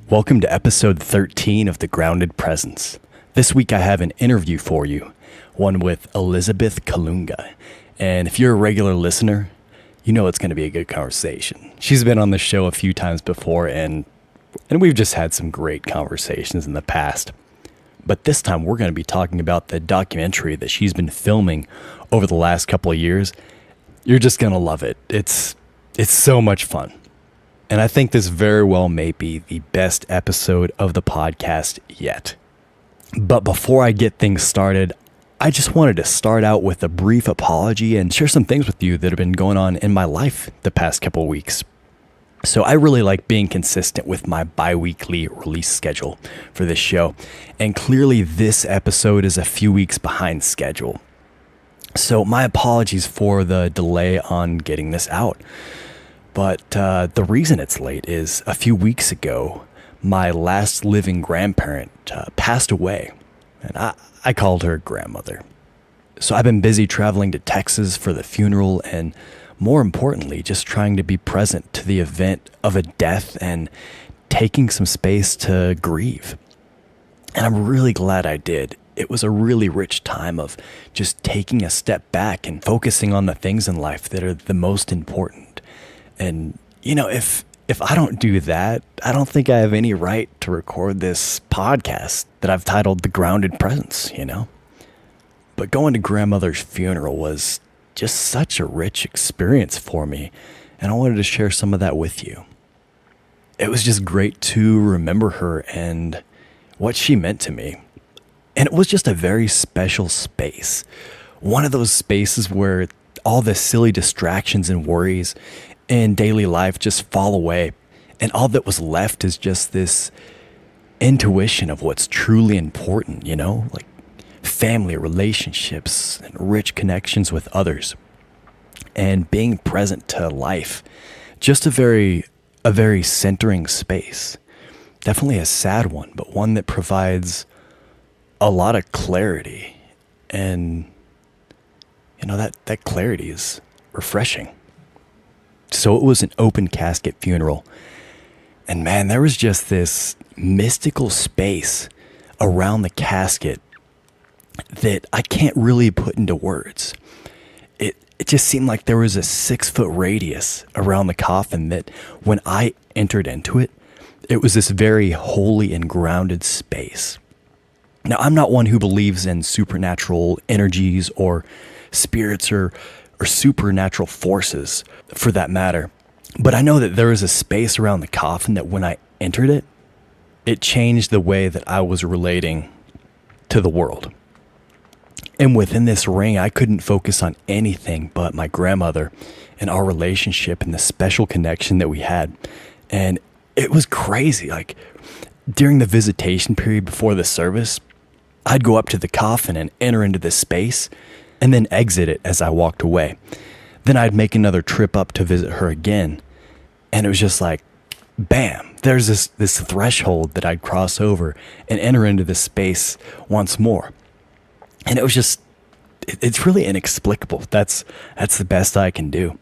Welcome to episode 13 of The Grounded Presence. This week I have an interview for you, one with Elizabeth Colunga. And if you're a regular listener, you know it's going to be a good conversation. She's been on the show a few times before, and we've just had some great conversations in the past. But this time we're going to be talking about the documentary that she's been filming over the last couple of years. You're just going to love it. It's so much fun. And I think this very well may be the best episode of the podcast yet. But before I get things started, I just wanted to start out with a brief apology and share some things with you that have been going on in my life the past couple of weeks. So I really like being consistent with my bi-weekly release schedule for this show. And clearly this episode is a few weeks behind schedule. So my apologies for the delay on getting this out. But the reason it's late is a few weeks ago, my last living grandparent passed away, and I called her grandmother. So I've been busy traveling to Texas for the funeral and, more importantly, just trying to be present to the event of a death and taking some space to grieve. And I'm really glad I did. It was a really rich time of just taking a step back and focusing on the things in life that are the most important. And, you know, if I don't do that, I don't think I have any right to record this podcast that I've titled The Grounded Presence, you know? But going to grandmother's funeral was just such a rich experience for me, and I wanted to share some of that with you. It was just great to remember her and what she meant to me. And it was just a very special space. One of those spaces where all the silly distractions and worries in daily life just fall away, and all that was left is just this intuition of what's truly important, you know, like family relationships and rich connections with others and being present to life. Just a very centering space. Definitely a sad one, but one that provides a lot of clarity, and you know, that clarity is refreshing. So it was an open casket funeral. And man, there was just this mystical space around the casket that I can't really put into words. It just seemed like there was a 6-foot radius around the coffin that when I entered into it, it was this very holy and grounded space. Now, I'm not one who believes in supernatural energies or spirits or supernatural forces, for that matter. But I know that there is a space around the coffin that when I entered it, it changed the way that I was relating to the world. And within this ring, I couldn't focus on anything but my grandmother and our relationship and the special connection that we had. And it was crazy. Like, during the visitation period before the service, I'd go up to the coffin and enter into this space and then exit it as I walked away. Then I'd make another trip up to visit her again. And it was just like, bam, there's this threshold that I'd cross over and enter into this space once more. And it was just, it's really inexplicable. That's the best I can do.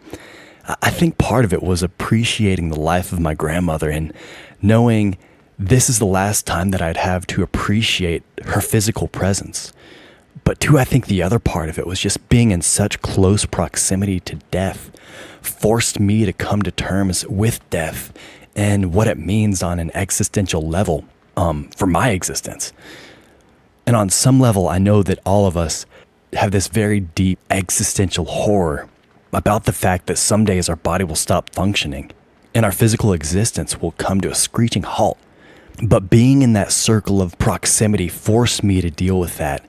I think part of it was appreciating the life of my grandmother and knowing this is the last time that I'd have to appreciate her physical presence. But too, I think the other part of it was just being in such close proximity to death forced me to come to terms with death and what it means on an existential level for my existence. And on some level, I know that all of us have this very deep existential horror about the fact that some days our body will stop functioning and our physical existence will come to a screeching halt. But being in that circle of proximity forced me to deal with that.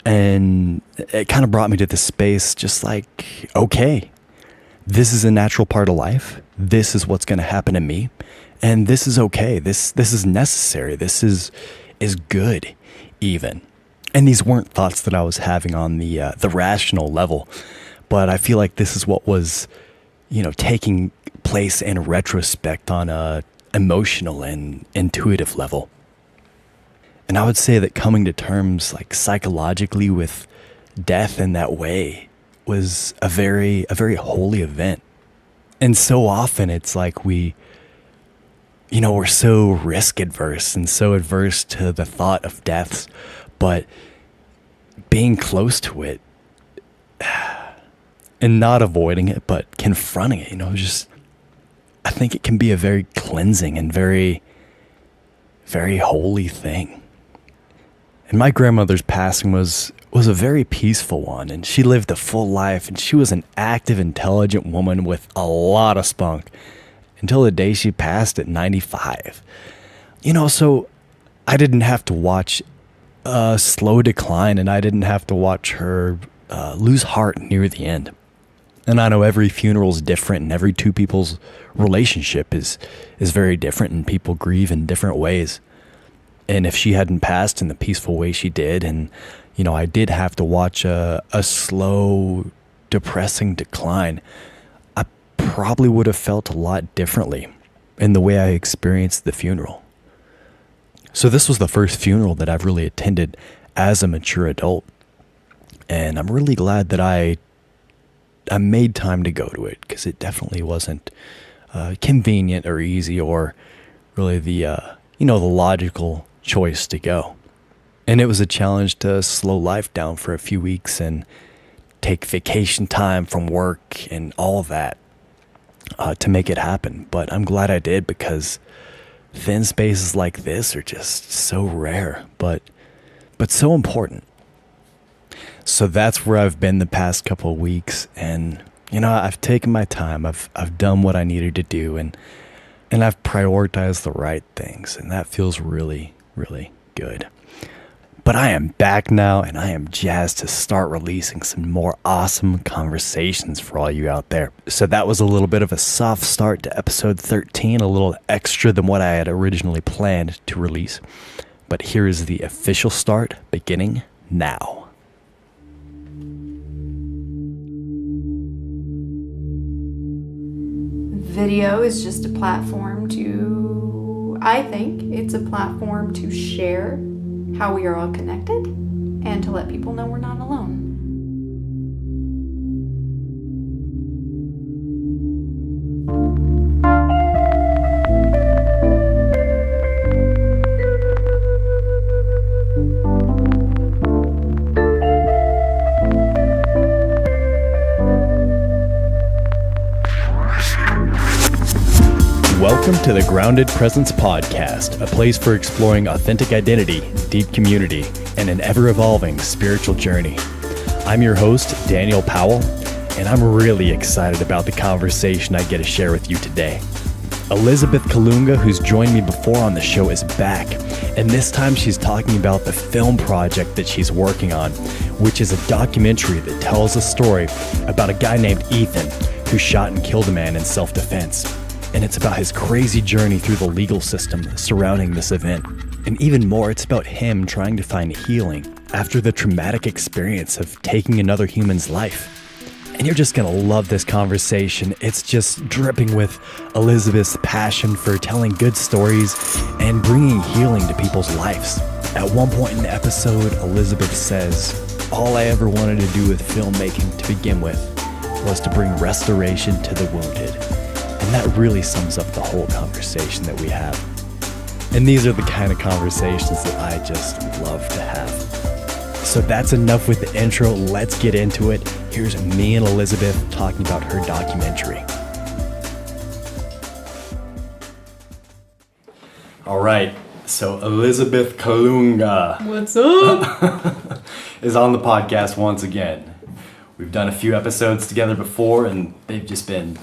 And it kind of brought me to this space just like, okay, this is a natural part of life. This is what's going to happen to me. And this is okay. This is necessary. This is good even. And these weren't thoughts that I was having on the rational level. But I feel like this is what was, you know, taking place in retrospect on a emotional and intuitive level. And I would say that coming to terms like psychologically with death in that way was a very holy event. And so often it's like we we're so risk adverse and so adverse to the thought of deaths, but being close to it and not avoiding it, but confronting it, just, I think it can be a very cleansing and very, very holy thing. And my grandmother's passing was a very peaceful one, and she lived a full life, and she was an active, intelligent woman with a lot of spunk until the day she passed at 95. So I didn't have to watch a slow decline, and I didn't have to watch her lose heart near the end. And I know every funeral is different, and every two people's relationship is very different, and people grieve in different ways. And if she hadn't passed in the peaceful way she did, and I did have to watch a slow, depressing decline, I probably would have felt a lot differently in the way I experienced the funeral. So this was the first funeral that I've really attended as a mature adult. And I'm really glad that I made time to go to it, because it definitely wasn't convenient or easy or really the logical choice to go. And it was a challenge to slow life down for a few weeks and take vacation time from work and all of that to make it happen. But I'm glad I did, because thin spaces like this are just so rare, but so important. So that's where I've been the past couple of weeks, and I've taken my time. I've done what I needed to do, and I've prioritized the right things, and that feels really, really good. But I am back now, and I am jazzed to start releasing some more awesome conversations for all you out there. So that was a little bit of a soft start to episode 13, a little extra than what I had originally planned to release. But here is the official start, beginning now. Video is just a platform I think it's a platform to share how we are all connected and to let people know we're not alone. Welcome to the Grounded Presence Podcast, a place for exploring authentic identity, deep community, and an ever-evolving spiritual journey. I'm your host, Daniel Powell, and I'm really excited about the conversation I get to share with you today. Elizabeth Colunga, who's joined me before on the show, is back, and this time she's talking about the film project that she's working on, which is a documentary that tells a story about a guy named Ethan who shot and killed a man in self-defense. And it's about his crazy journey through the legal system surrounding this event. And even more, it's about him trying to find healing after the traumatic experience of taking another human's life. And you're just gonna love this conversation. It's just dripping with Elizabeth's passion for telling good stories and bringing healing to people's lives. At one point in the episode, Elizabeth says, "All I ever wanted to do with filmmaking to begin with was to bring restoration to the wounded." And that really sums up the whole conversation that we have. And these are the kind of conversations that I just love to have. So that's enough with the intro. Let's get into it. Here's me and Elizabeth talking about her documentary. All right. So Elizabeth Colunga. What's up? is on the podcast once again. We've done a few episodes together before, and they've just been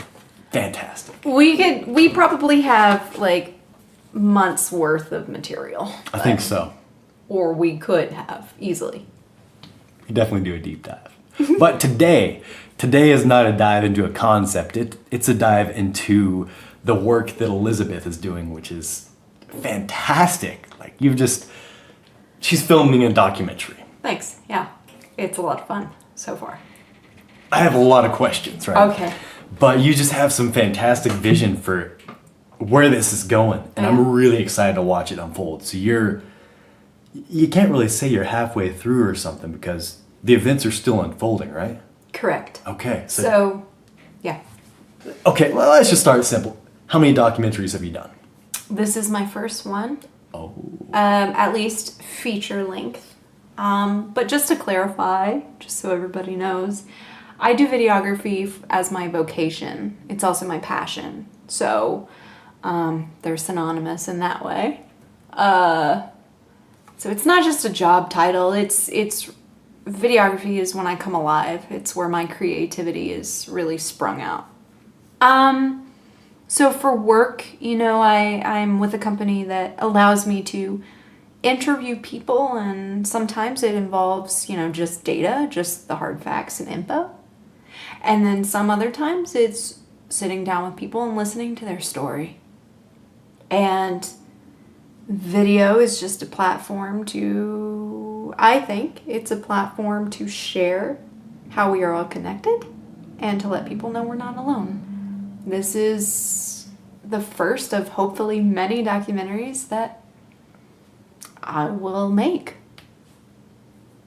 fantastic. We probably have like months worth of material. I think so. Or we could have easily. We definitely do a deep dive. But today is not a dive into a concept. It's a dive into the work that Elizabeth is doing, which is fantastic. Like she's filming a documentary. Thanks. Yeah. It's a lot of fun so far. I have a lot of questions, right? Okay. But you just have some fantastic vision for where this is going. And I'm really excited to watch it unfold. So you can't really say you're halfway through or something because the events are still unfolding, right? Correct. Okay. So yeah. Okay, well, let's just start simple. How many documentaries have you done? This is my first one. Oh. At least feature length. But just to clarify, just so everybody knows, I do videography as my vocation. It's also my passion. So they're synonymous in that way. So it's not just a job title. It's videography is when I come alive. It's where my creativity is really sprung out. So for work, I'm with a company that allows me to interview people, and sometimes it involves, just data, just the hard facts and info. And then some other times it's sitting down with people and listening to their story. And video is just a platform I think it's a platform to share how we are all connected and to let people know we're not alone. This is the first of hopefully many documentaries that I will make.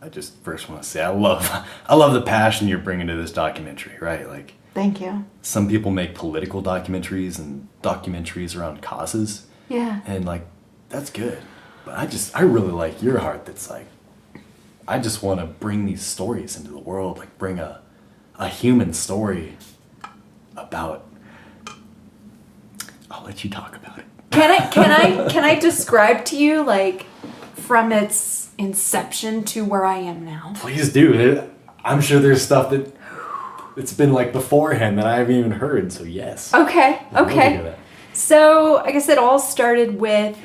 I just first want to say I love the passion you're bringing to this documentary, right? Like, Thank you. some people make political documentaries and documentaries around causes. Yeah. And like, that's good. But I really like your heart that's like, I just want to bring these stories into the world, like bring a human story about. I'll let you talk about it. Can I describe to you, like, from its inception to where I am now? Please do. I'm sure there's stuff that it's been like beforehand that I haven't even heard. So yes. Okay. I'd love to hear Okay. that. So I guess it all started with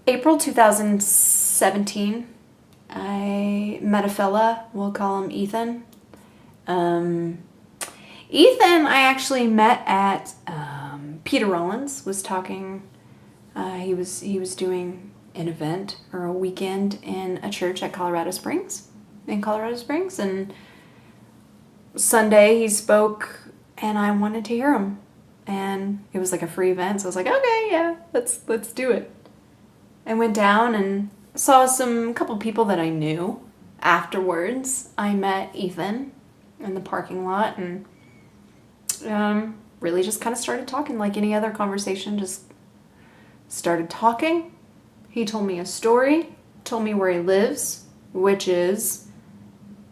April 2017. I met a fella. We'll call him Ethan. Ethan, I actually met at Peter Rollins was talking. He was doing an event or a weekend in a church at Colorado Springs, and Sunday he spoke, and I wanted to hear him, and it was like a free event, so I was like, okay, yeah, let's do it. I went down and saw a couple people that I knew. Afterwards, I met Ethan in the parking lot, and really just kind of started talking like any other conversation. Just started talking. He told me a story, told me where he lives, which is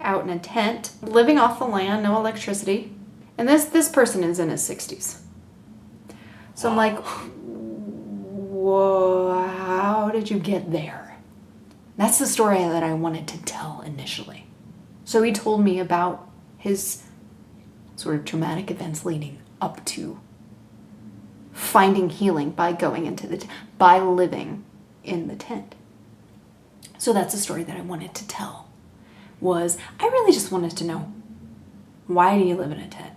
out in a tent, living off the land, no electricity. And this person is in his 60s. So I'm like, whoa, how did you get there? That's the story that I wanted to tell initially. So he told me about his sort of traumatic events leading up to finding healing by going into by living in the tent. So that's a story that I wanted to tell. I really just wanted to know, why do you live in a tent?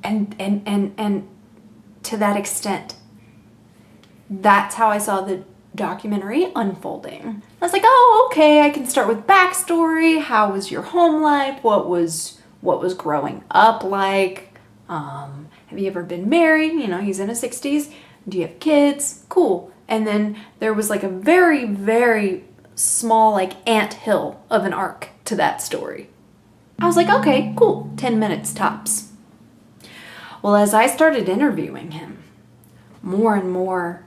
And to that extent, that's how I saw the documentary unfolding. I was like, oh, okay, I can start with backstory. How was your home life? What was growing up like? Have you ever been married? He's in his 60s. Do you have kids? Cool. And then there was like a very, very small like anthill of an arc to that story. I was like, okay, cool. 10 minutes tops. Well, as I started interviewing him, more and more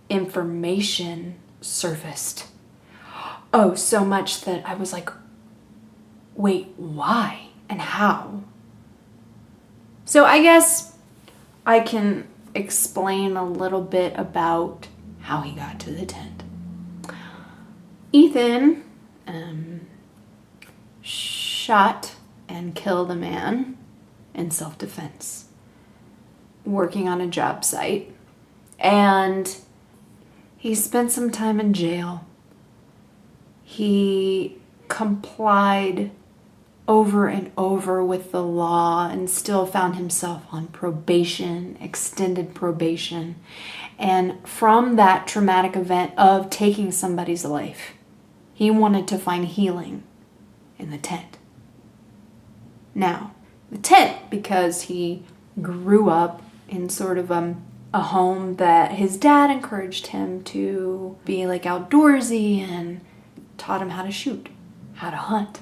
information surfaced. Oh, so much that I was like, wait, why and how? So I guess I can explain a little bit about how he got to the tent. Ethan shot and killed a man in self-defense, working on a job site, and he spent some time in jail. He complied over and over with the law and still found himself on probation, extended probation. And from that traumatic event of taking somebody's life, he wanted to find healing in the tent. Now, the tent, because he grew up in sort of a home that his dad encouraged him to be like outdoorsy and taught him how to shoot, how to hunt,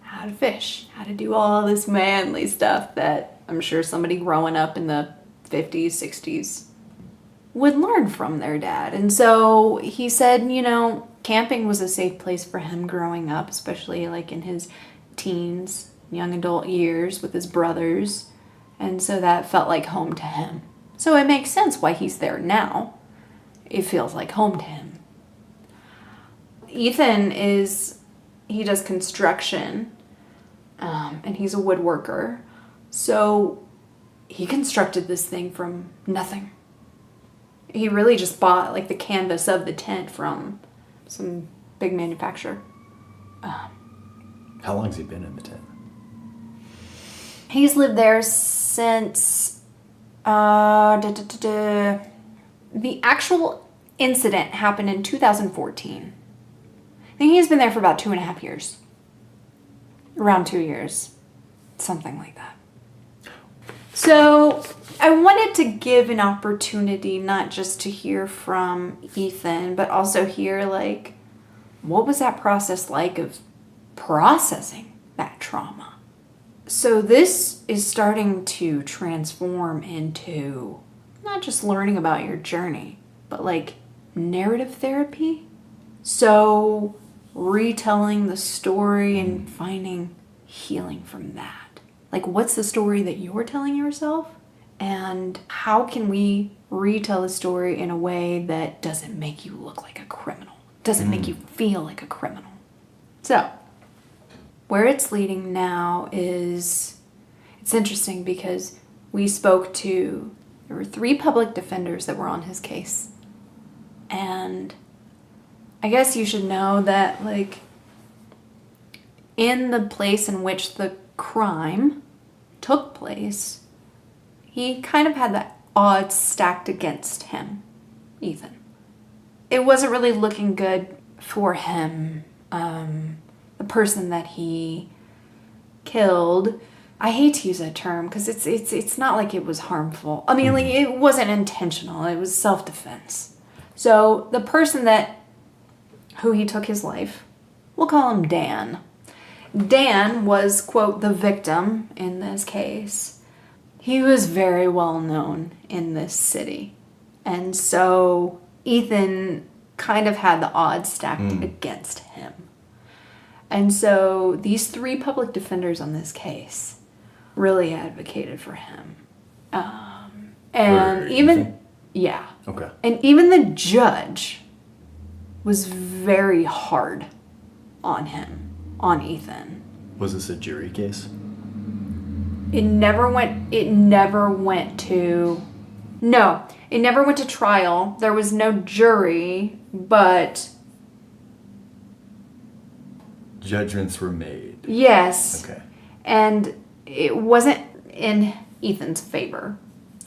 how to fish, how to do all this manly stuff that I'm sure somebody growing up in the 50s, 60s would learn from their dad. And so he said, camping was a safe place for him growing up, especially like in his teens, young adult years with his brothers. And so that felt like home to him. So it makes sense why he's there now. It feels like home to him. Ethan he does construction, and he's a woodworker. So he constructed this thing from nothing. He really just bought like the canvas of the tent from some big manufacturer. How long has he been in the tent? He's lived there since the actual incident happened in 2014. I think he's been there for about 2.5 years. Around 2 years. Something like that. So I wanted to give an opportunity not just to hear from Ethan, but also hear like, what was that process like of processing that trauma? So this is starting to transform into not just learning about your journey, but like narrative therapy. So retelling the story and finding healing from that. Like, what's the story that you're telling yourself? And how can we retell a story in a way that doesn't make you look like a criminal, doesn't make you feel like a criminal? So where it's leading now is, it's interesting because there were 3 public defenders that were on his case. And I guess you should know that, like, in the place in which the crime took place, he kind of had the odds stacked against him, Ethan. It wasn't really looking good for him. The person that he killed, I hate to use that term because it's not like it was harmful. I mean, like, it wasn't intentional. It was self-defense. So the person who he took his life, we'll call him Dan. Dan was, quote, the victim in this case. He was very well known in this city. And so Ethan kind of had the odds stacked against him. And so these 3 public defenders on this case really advocated for him. And even, yeah. Okay. And even the judge was very hard on him, on Ethan. Was this a jury case? It never went to trial. There was no jury, but Judgments were made. yes. Okay. And it wasn't in Ethan's favor.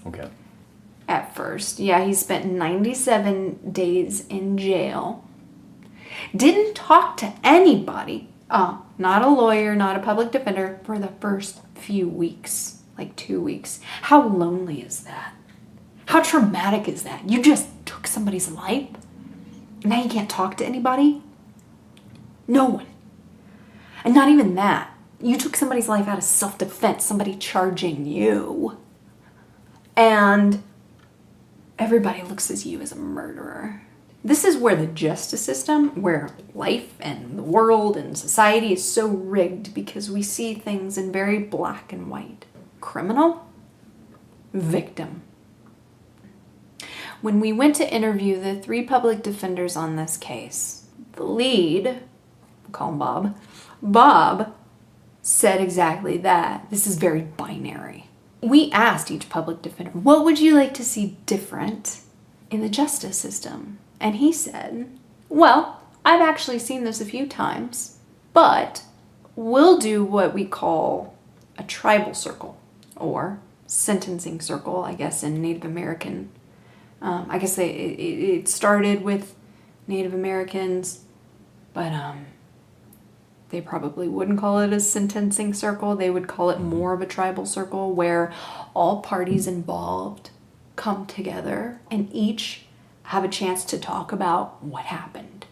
Okay. At first. Yeah, he spent 97 days in jail. Didn't talk to anybody. Not a lawyer, not a public defender, for the first few weeks. Like 2 weeks. How lonely is that? How traumatic is that? You just took somebody's life? And now you can't talk to anybody? No one. And not even that. You took somebody's life out of self-defense, somebody charging you. And everybody looks at you as a murderer. This is where the justice system, where life and the world and society is so rigged because we see things in very black and white. Criminal, victim. When we went to interview the 3 public defenders on this case, the lead, we'll call him Bob said exactly that. This is very binary. We asked each public defender, what would you like to see different in the justice system? And he said, well, I've actually seen this a few times, but we'll do what we call a tribal circle or sentencing circle, I guess, in Native American. I guess it started with Native Americans, but they probably wouldn't call it a sentencing circle. They would call it more of a tribal circle where all parties involved come together and each have a chance to talk about what happened.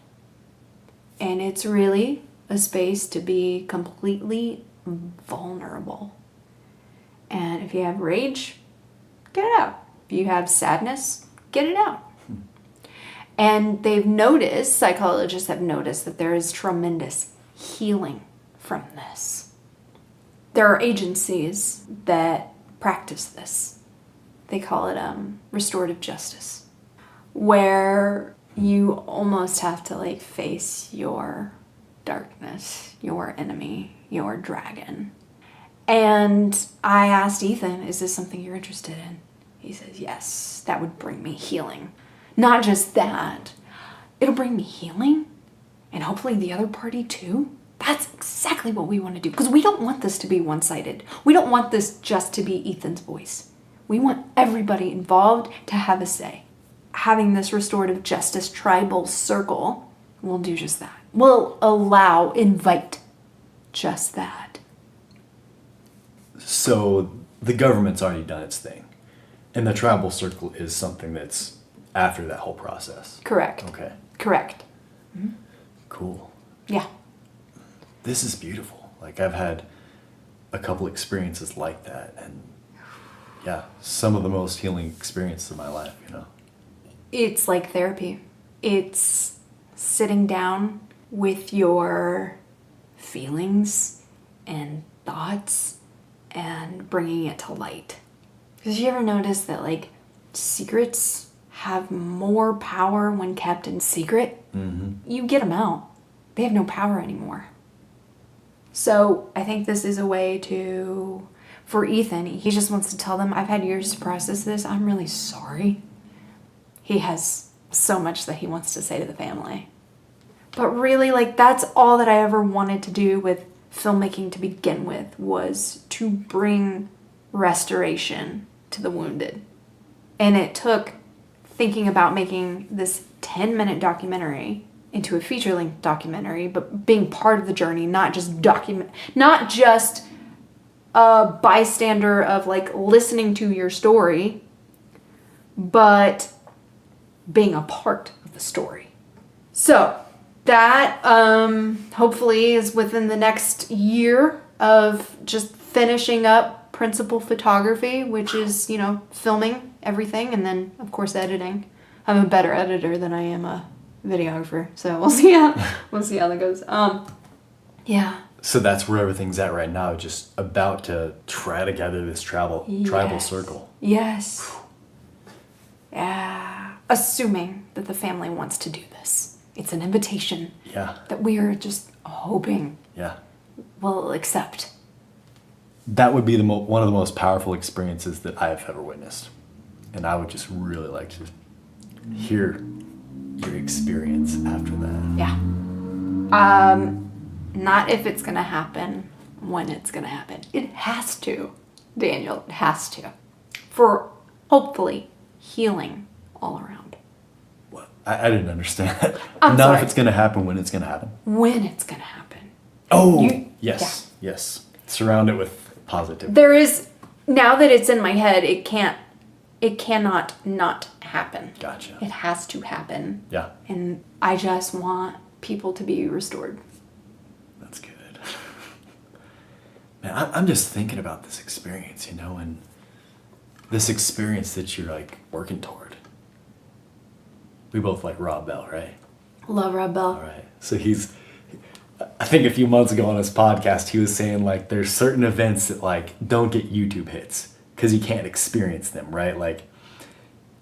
And it's really a space to be completely vulnerable. And if you have rage, get it out. If you have sadness, get it out. And psychologists have noticed that there is tremendous healing from this. There are agencies that practice this. They call it restorative justice, where you almost have to like face your darkness, your enemy, your dragon. And I asked Ethan, is this something you're interested in? He says, yes, that would bring me healing. Not just that, it'll bring me healing and hopefully the other party too. That's exactly what we want to do, because we don't want this to be one-sided. We don't want this just to be Ethan's voice. We want everybody involved to have a say. Having this restorative justice tribal circle will do just that. Will invite just that. So the government's already done its thing, and the tribal circle is something that's after that whole process. Correct. Okay. Correct. Mm-hmm. Cool. Yeah. This is beautiful. Like, I've had a couple experiences like that, and yeah, some of the most healing experiences of my life, you know. It's like therapy. It's sitting down with your feelings and thoughts and bringing it to light. Because you ever notice that, like, secrets have more power when kept in secret? Mm-hmm. You get them out. They have no power anymore. So I think this is a way for Ethan, he just wants to tell them, I've had years to process this. I'm really sorry. He has so much that he wants to say to the family. But really, like, that's all that I ever wanted to do with filmmaking to begin with, was to bring restoration to the wounded. And it took thinking about making this 10-minute documentary into a feature-length documentary, but being part of the journey, not just a bystander of like listening to your story, but being a part of the story. So that hopefully is within the next year of just finishing up principal photography, which is, you know, filming everything and then of course editing. I'm a better editor than I am a videographer, so we'll see how that goes. Yeah. So that's where everything's at right now, just about to try to gather this tribal circle. Yes. Yeah. Assuming that the family wants to do this. It's an invitation. Yeah. That we are just hoping. Yeah. Will accept. That would be one of the most powerful experiences that I have ever witnessed. And I would just really like to hear your experience after that. Yeah. Not if it's gonna happen, when it's gonna happen. It has to, Daniel. It has to. For hopefully healing all around. What? I didn't understand that. I'm Not sorry. if it's gonna happen, when it's gonna happen. When it's gonna happen. Oh, yes. Yeah. Yes. Surround it with positivity. There is, now that it's in my head, it cannot not happen. Gotcha. It has to happen. Yeah. And I just want people to be restored. That's good. Man, I'm just thinking about this experience, you know, and this experience that you're like working toward. We both like Rob Bell, right? Love Rob Bell. All right. So I think a few months ago on his podcast, he was saying like there's certain events that like don't get YouTube hits because you can't experience them, right? Like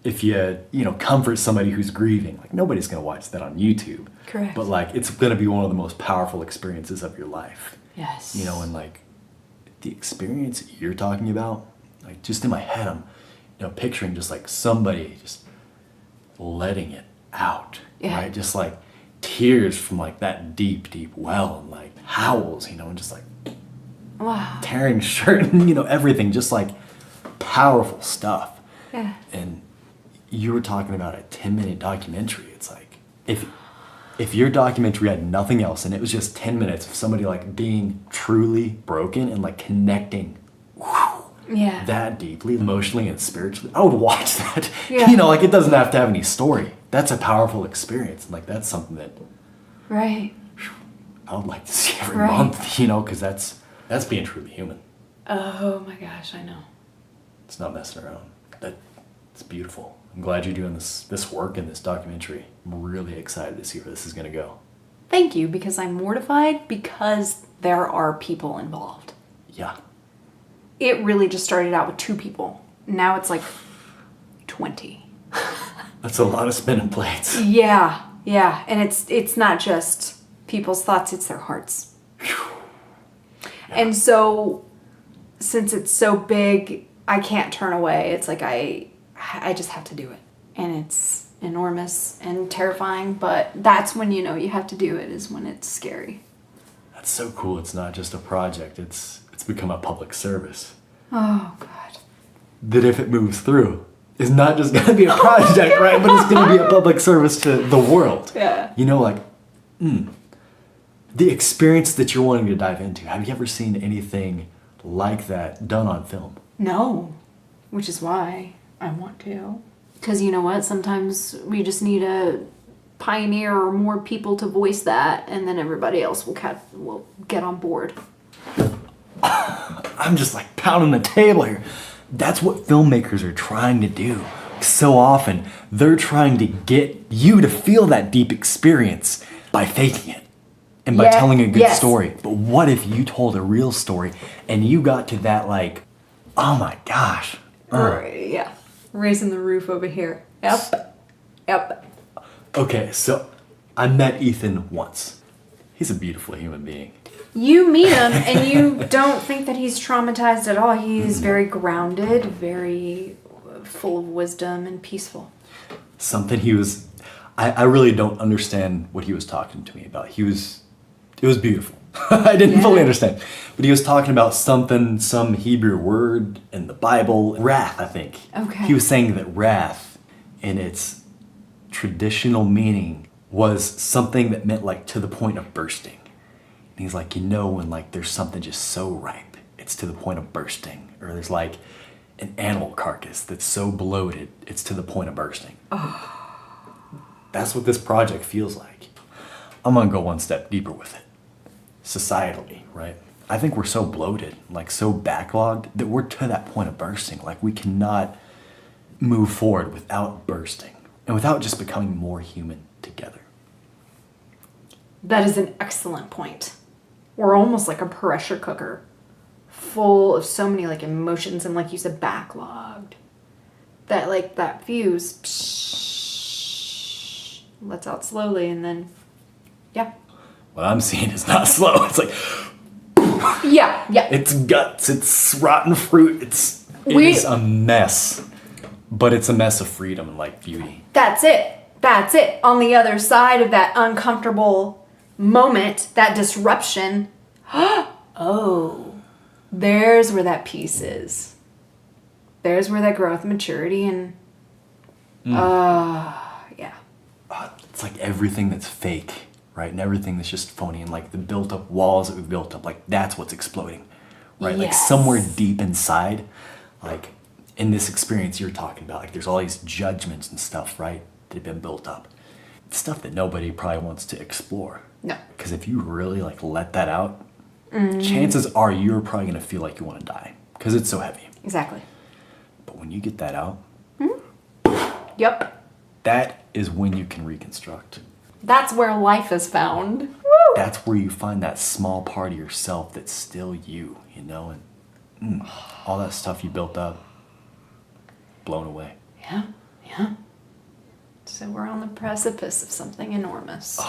if you comfort somebody who's grieving, like nobody's going to watch that on YouTube. Correct. But like it's going to be one of the most powerful experiences of your life. Yes. You know, and like the experience you're talking about, like just in my head, I'm, picturing just like somebody just letting it out, Yeah. right? Just like tears from like that deep, deep well, and like howls, and just like Wow. tearing shirt and everything, just like powerful stuff. Yeah. And you were talking about a 10-minute documentary. It's like if your documentary had nothing else and it was just 10 minutes of somebody like being truly broken and like connecting Yeah. that deeply emotionally and spiritually, I would watch that. Yeah. Like it doesn't have to have any story. That's a powerful experience, and like that's something that Right. I would like to see every Right. month, because that's being truly human. Oh my gosh, I know. It's not messing around. It's beautiful. I'm glad you're doing this work in this documentary. I'm really excited to see where this is going to go. Thank you, because I'm mortified because there are people involved. Yeah. It really just started out with 2 people. Now it's like 20. That's a lot of spinning plates. Yeah. And it's not just people's thoughts, it's their hearts. Yeah. And so, since it's so big, I can't turn away. It's like I just have to do it. And it's enormous and terrifying, but that's when you know you have to do it, is when it's scary. That's so cool. It's not just a project. It's become a public service. Oh, God. That if it moves through, is not just going to be a project, right? But it's going to be a public service to the world. Yeah. You know, like, the experience that you're wanting to dive into. Have you ever seen anything like that done on film? No. Which is why I want to. Because you know what? Sometimes we just need a pioneer or more people to voice that, and then everybody else will get on board. I'm just like pounding the table here. That's what filmmakers are trying to do. So often, they're trying to get you to feel that deep experience by faking it and by telling a good story. But what if you told a real story and you got to that, like, oh my gosh. Yeah. Raising the roof over here. Yep. Okay, so I met Ethan once. He's a beautiful human being. You meet him and you don't think that he's traumatized at all. He's very grounded, very full of wisdom and peaceful. I really don't understand what he was talking to me about. It was beautiful. I didn't fully understand. But he was talking about some Hebrew word in the Bible. Wrath, I think. Okay. He was saying that wrath, in its traditional meaning, was something that meant like to the point of bursting. And he's like, when like there's something just so ripe, it's to the point of bursting. Or there's like an animal carcass that's so bloated, it's to the point of bursting. Oh. That's what this project feels like. I'm gonna go one step deeper with it. Societally, right? I think we're so bloated, like so backlogged, that we're to that point of bursting. Like we cannot move forward without bursting and without just becoming more human together. That is an excellent point. We're almost like a pressure cooker, full of so many like emotions and, like you said, backlogged. That fuse lets out slowly, and then What I'm seeing is not slow. It's like yeah. It's guts. It's rotten fruit. It is a mess, but it's a mess of freedom and like beauty. That's it. On the other side of that uncomfortable moment, that disruption, there's where that peace is. There's where that growth, maturity, and it's like everything that's fake, right? And everything that's just phony, and like the built up walls that we've built up, like that's what's exploding, right? Like somewhere deep inside, like in this experience you're talking about, like there's all these judgments and stuff, right? That have been built up. It's stuff that nobody probably wants to explore. No. Because if you really like let that out, chances are you're probably going to feel like you want to die because it's so heavy. Exactly. But when you get that out, Yep. that is when you can reconstruct. That's where life is found. Woo! That's where you find that small part of yourself that's still you, and all that stuff you built up, blown away. Yeah. So we're on the precipice of something enormous.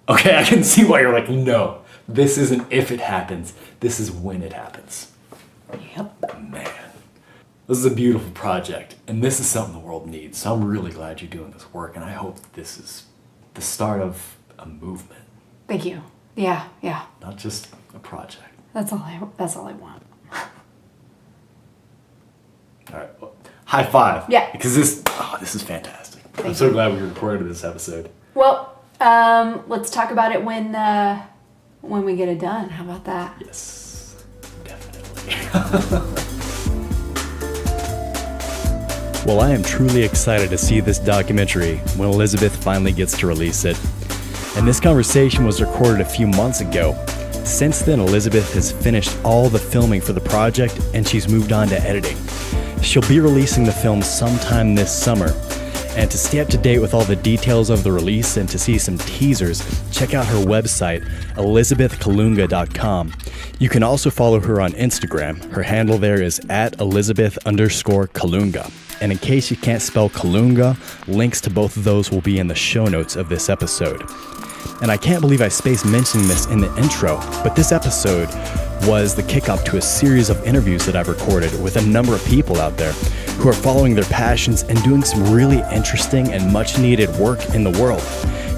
Okay, I can see why you're like, no, this isn't if it happens, this is when it happens. Yep. Man, this is a beautiful project, and this is something the world needs. So I'm really glad you're doing this work, and I hope that this is the start of a movement. Thank you. Yeah. Not just a project. That's all I want. All right, well, high five. Yeah. Because this is fantastic. I'm so glad we recorded this episode. Well, let's talk about it when we get it done. How about that? Yes, definitely. Well, I am truly excited to see this documentary when Elizabeth finally gets to release it. And this conversation was recorded a few months ago. Since then, Elizabeth has finished all the filming for the project and she's moved on to editing. She'll be releasing the film sometime this summer. And to stay up to date with all the details of the release and to see some teasers, check out her website, elizabethcolunga.com. You can also follow her on Instagram. Her handle there is @Elizabeth_Colunga. And in case you can't spell Colunga, links to both of those will be in the show notes of this episode. And I can't believe I spaced mentioning this in the intro, but this episode was the kickoff to a series of interviews that I've recorded with a number of people out there who are following their passions and doing some really interesting and much needed work in the world.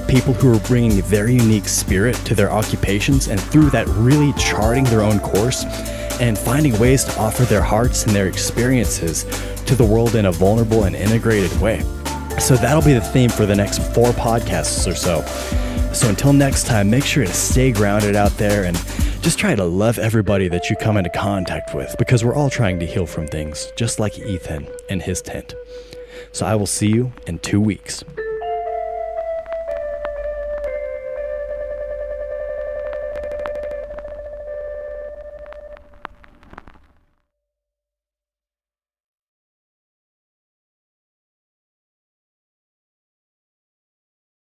People who are bringing their unique spirit to their occupations and through that really charting their own course and finding ways to offer their hearts and their experiences to the world in a vulnerable and integrated way. So that'll be the theme for the next 4 podcasts or so. So until next time, make sure to stay grounded out there and just try to love everybody that you come into contact with, because we're all trying to heal from things, just like Ethan and his tent. So I will see you in 2 weeks.